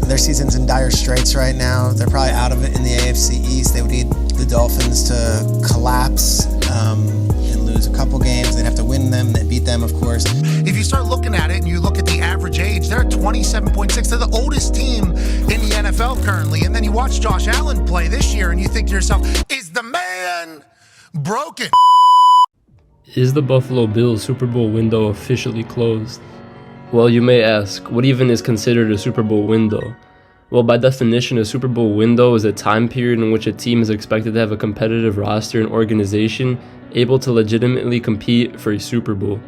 Their season's in dire straits right now. They're probably out of it in the AFC East. They would need the Dolphins to collapse and lose a couple games. They'd have to win them, then beat them, of course. If you start looking at it and you look at the average age, they're 27.6. They're the oldest team in the NFL currently. And then you watch Josh Allen play this year and you think to yourself, is the man broken? Is the Buffalo Bills Super Bowl window officially closed? Well, you may ask, what even is considered a Super Bowl window? Well, by definition, a Super Bowl window is a time period in which a team is expected to have a competitive roster and organization able to legitimately compete for a Super Bowl.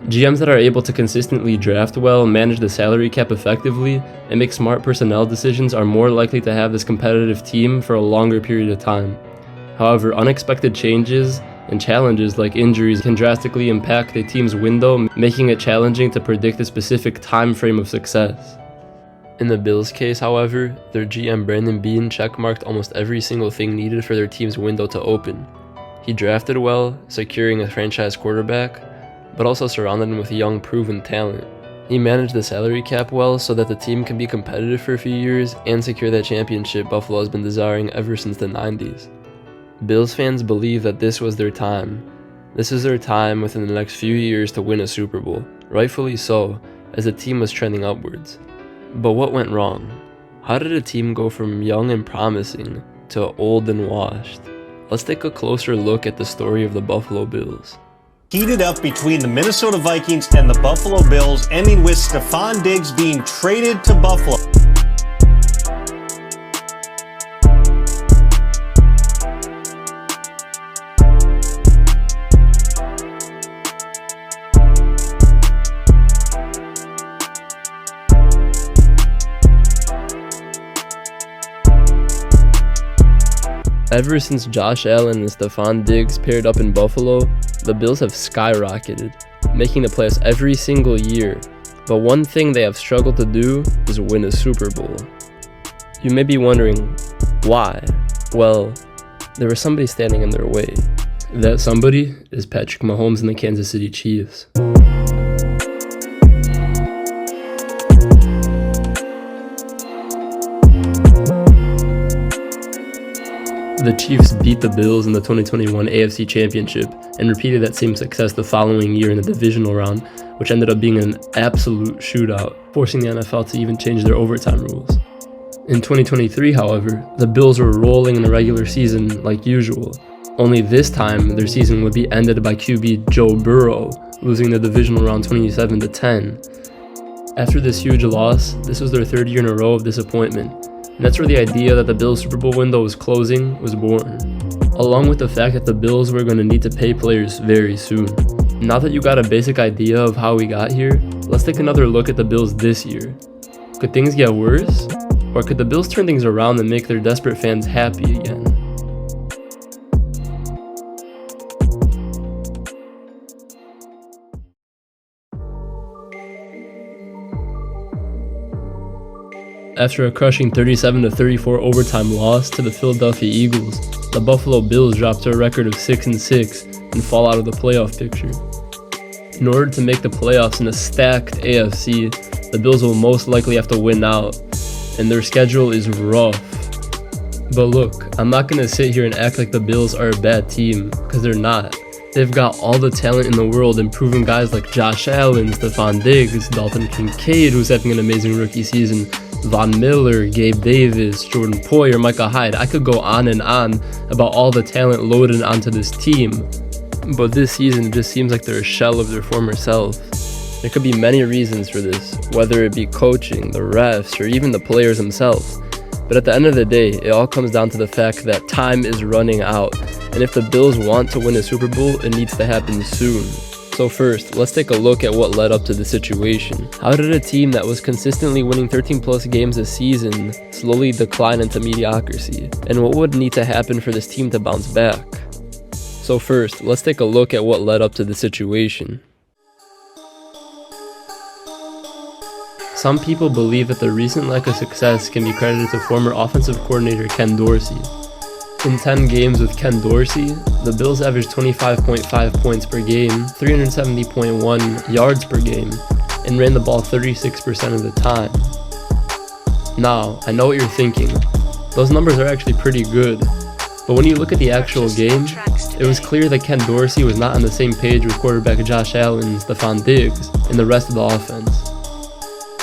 GMs that are able to consistently draft well, manage the salary cap effectively, and make smart personnel decisions are more likely to have this competitive team for a longer period of time. However, unexpected changes and challenges like injuries can drastically impact a team's window, making it challenging to predict a specific time frame of success. In the Bills' case, however, their GM Brandon Beane checkmarked almost every single thing needed for their team's window to open. He drafted well, securing a franchise quarterback, but also surrounded him with young, proven talent. He managed the salary cap well so that the team can be competitive for a few years and secure that championship Buffalo has been desiring ever since the 90s. Bills fans believe that this was their time. This is their time within the next few years to win a Super Bowl, rightfully so, as the team was trending upwards. But what went wrong? How did a team go from young and promising to old and washed? Let's take a closer look at the story of the Buffalo Bills. Heated up between the Minnesota Vikings and the Buffalo Bills, ending with Stefon Diggs being traded to Buffalo. Ever since Josh Allen and Stefon Diggs paired up in Buffalo, the Bills have skyrocketed, making the playoffs every single year. But one thing they have struggled to do is win a Super Bowl. You may be wondering, why? Well, there was somebody standing in their way. That somebody is Patrick Mahomes and the Kansas City Chiefs. The Chiefs beat the Bills in the 2021 AFC Championship and repeated that same success the following year in the divisional round, which ended up being an absolute shootout, forcing the NFL to even change their overtime rules. In 2023, however, the Bills were rolling in the regular season like usual, only this time their season would be ended by QB Joe Burrow, losing the divisional round 27-10. After this huge loss, this was their third year in a row of disappointment. And that's where the idea that the Bills' Super Bowl window was closing was born, along with the fact that the Bills were going to need to pay players very soon. Now that you got a basic idea of how we got here, let's take another look at the Bills this year. Could things get worse? Or could the Bills turn things around and make their desperate fans happy again? After a crushing 37-34 overtime loss to the Philadelphia Eagles, the Buffalo Bills dropped to a record of 6-6 and fall out of the playoff picture. In order to make the playoffs in a stacked AFC, the Bills will most likely have to win out, and their schedule is rough. But look, I'm not going to sit here and act like the Bills are a bad team, because they're not. They've got all the talent in the world and proven guys like Josh Allen, Stefon Diggs, Dalton Kincaid, who's having an amazing rookie season, Von Miller, Gabe Davis, Jordan Poyer, Micah Hyde. I could go on and on about all the talent loaded onto this team. But this season just seems like they're a shell of their former selves. There could be many reasons for this, whether it be coaching, the refs, or even the players themselves. But at the end of the day, it all comes down to the fact that time is running out. And if the Bills want to win a Super Bowl, it needs to happen soon. So first, let's take a look at what led up to the situation. How did a team that was consistently winning 13 plus games a season slowly decline into mediocrity? And what would need to happen for this team to bounce back? So first, let's take a look at what led up to the situation. Some people believe that the recent lack of success can be credited to former offensive coordinator Ken Dorsey. In 10 games with Ken Dorsey, the Bills averaged 25.5 points per game, 370.1 yards per game, and ran the ball 36% of the time. Now, I know what you're thinking. Those numbers are actually pretty good. But when you look at the actual game, it was clear that Ken Dorsey was not on the same page with quarterback Josh Allen and Stephon Diggs and the rest of the offense,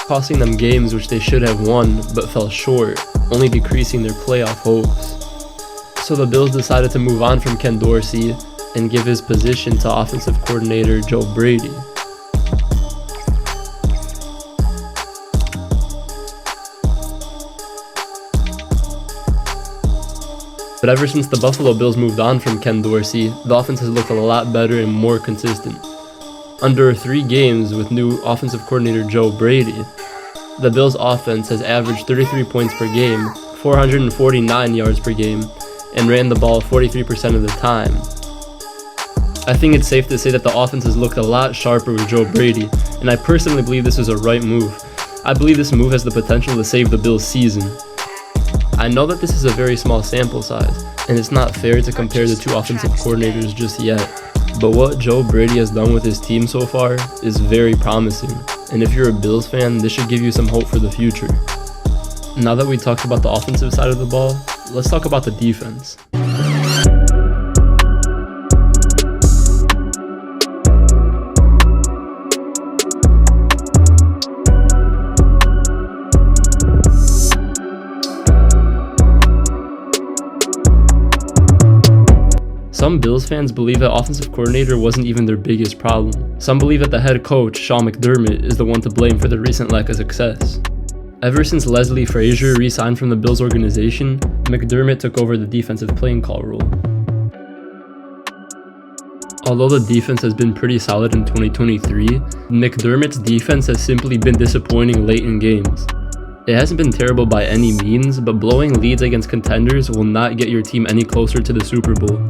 costing them games which they should have won but fell short, only decreasing their playoff hopes. So the Bills decided to move on from Ken Dorsey and give his position to offensive coordinator Joe Brady. But ever since the Buffalo Bills moved on from Ken Dorsey, the offense has looked a lot better and more consistent. Under 3 games with new offensive coordinator Joe Brady, the Bills' offense has averaged 33 points per game, 449 yards per game, and ran the ball 43% of the time. I think it's safe to say that the offense has looked a lot sharper with Joe Brady, and I personally believe this is a right move. I believe this move has the potential to save the Bills' season. I know that this is a very small sample size, and it's not fair to compare the 2 offensive coordinators just yet, but what Joe Brady has done with his team so far is very promising, and if you're a Bills fan, this should give you some hope for the future. Now that we talked about the offensive side of the ball, let's talk about the defense. Some Bills fans believe that offensive coordinator wasn't even their biggest problem. Some believe that the head coach, Sean McDermott, is the one to blame for the recent lack of success. Ever since Leslie Frazier re-signed from the Bills organization, McDermott took over the defensive playing call role. Although the defense has been pretty solid in 2023, McDermott's defense has simply been disappointing late in games. It hasn't been terrible by any means, but blowing leads against contenders will not get your team any closer to the Super Bowl.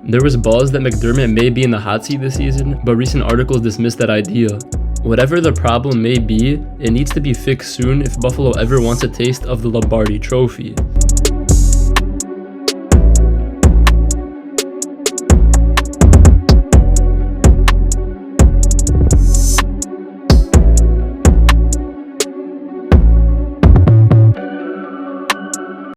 There was buzz that McDermott may be in the hot seat this season, but recent articles dismissed that idea. Whatever the problem may be, it needs to be fixed soon if Buffalo ever wants a taste of the Lombardi Trophy.